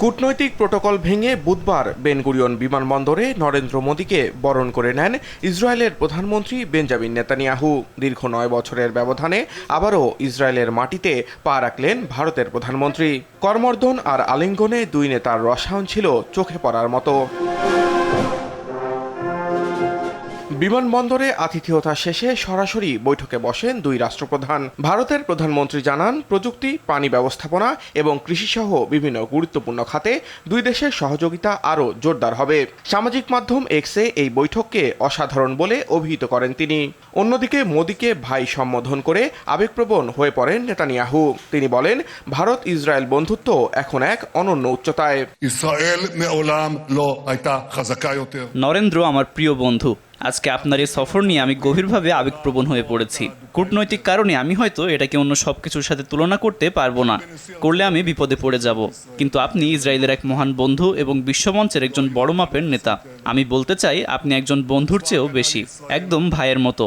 কূটনৈতিক প্রোটোকল ভেঙে বুধবার বেন গুরিয়ন বিমানবন্দরে নরেন্দ্র মোদীকে বরণ করে নেন ইসরায়েলের প্রধানমন্ত্রী বেঞ্জামিন নেতানিয়াহু। দীর্ঘ 9 বছরের ব্যবধানে আবারও ইসরায়েলের মাটিতে পা রাখলেন ভারতের প্রধানমন্ত্রী। করমর্দন আর আলিঙ্গনে দুই নেতার রসায়ন ছিল চোখে পড়ার মতো। বিমানবন্দরে আতিথেয়তা শেষে সরাসরি বৈঠকে বসেন দুই রাষ্ট্রপ্রধান। ভারতের প্রধানমন্ত্রী জানান, প্রযুক্তি, পানি ব্যবস্থাপনা এবং কৃষিসহ বিভিন্ন গুরুত্বপূর্ণ খাতে দুই দেশের সহযোগিতা আরও জোরদার হবে। সামাজিক মাধ্যম এক্সে এই বৈঠককে অসাধারণ বলে অভিহিত করেন তিনি। অন্যদিকে মোদীকে ভাই সম্বোধন করে আবেগপ্রবণ হয়ে পড়েন নেতানিয়াহু। তিনি বলেন, ভারত ইসরায়েল বন্ধুত্ব এখন এক অনন্য উচ্চতায়। নরেন্দ্র আমার প্রিয় বন্ধু, আজকে আপনার এই সফর নিয়ে আমি গভীরভাবে আবেগপ্রবণ হয়ে পড়েছি। কূটনৈতিক কারণে আমি হয়তো এটাকে অন্য সবকিছুর সাথে তুলনা করতে পারবো না, করলে আমি বিপদে পড়ে যাব। কিন্তু আপনি ইসরায়েলের এক মহান বন্ধু এবং বিশ্বমঞ্চের একজন বড় মাপের নেতা। আমি বলতে চাই, আপনি একজন বন্ধুর চেয়েও বেশি, একদম ভাইয়ের মতো।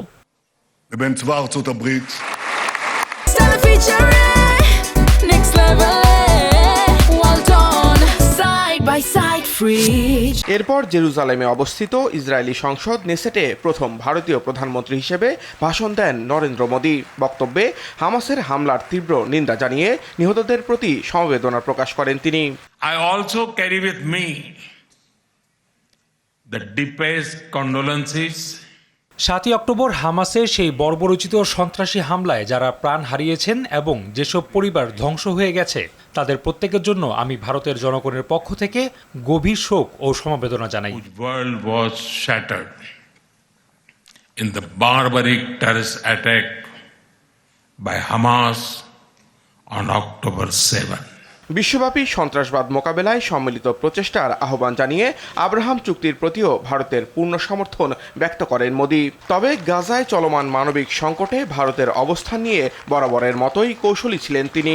এরপর জেরুজালেমে অবস্থিত ইসরায়েলি সংসদ নেসেটে প্রথম ভারতীয় প্রধানমন্ত্রী হিসেবে ভাষণ দেন নরেন্দ্র মোদী। বক্তব্যে হামাসের হামলার তীব্র নিন্দা জানিয়ে নিহতদের প্রতি সমবেদনা প্রকাশ করেন তিনি। I also carry with me the deepest condolences. 7 October হামাসের সেই বর্বরোচিত সন্ত্রাসী হামলায় যারা প্রাণ হারিয়েছেন এবং যেসব পরিবার ধ্বংস হয়ে গেছে, তাদের প্রত্যেকের জন্য আমি ভারতের জনগণের পক্ষ থেকে গভীর শোক ও সমবেদনা জানাই। The world was shattered in the barbaric terrorist attack by Hamas on October 7. বিশ্বব্যাপী সন্ত্রাসবাদ মোকাবেলায় সম্মিলিত প্রচেষ্টার আহ্বান জানিয়ে আব্রাহাম চুক্তির প্রতিও ভারতের পূর্ণ সমর্থন ব্যক্ত করেন মোদী। তবে গাজায় চলমান মানবিক সংকটে ভারতের অবস্থান নিয়ে বরাবরের মতোই কৌশলী ছিলেন তিনি।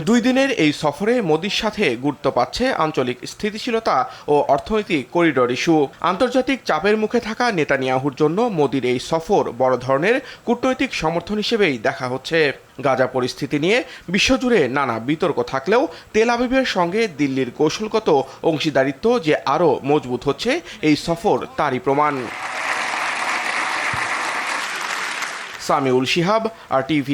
2 দিনের এই সফরে মোদীর সাথে গুরুত্ব পাচ্ছে আঞ্চলিক স্থিতিশীলতা ও অর্থনৈতিক করিডোর ইস্যু। আন্তর্জাতিক চাপের মুখে থাকা নেতানিয়াহুর জন্য মোদীর এই সফর বড় ধরনের কূটনৈতিক সমর্থন হিসেবেই দেখা হচ্ছে। গাজা পরিস্থিতি নিয়ে বিশ্বজুড়ে নানা বিতর্ক থাকলেও তেল আবিবের সঙ্গে দিল্লির কৌশলগত অংশীদারিত্ব যে আরও মজবুত হচ্ছে, এই সফর তারই প্রমাণ। সামিউল শিহাব, RTV।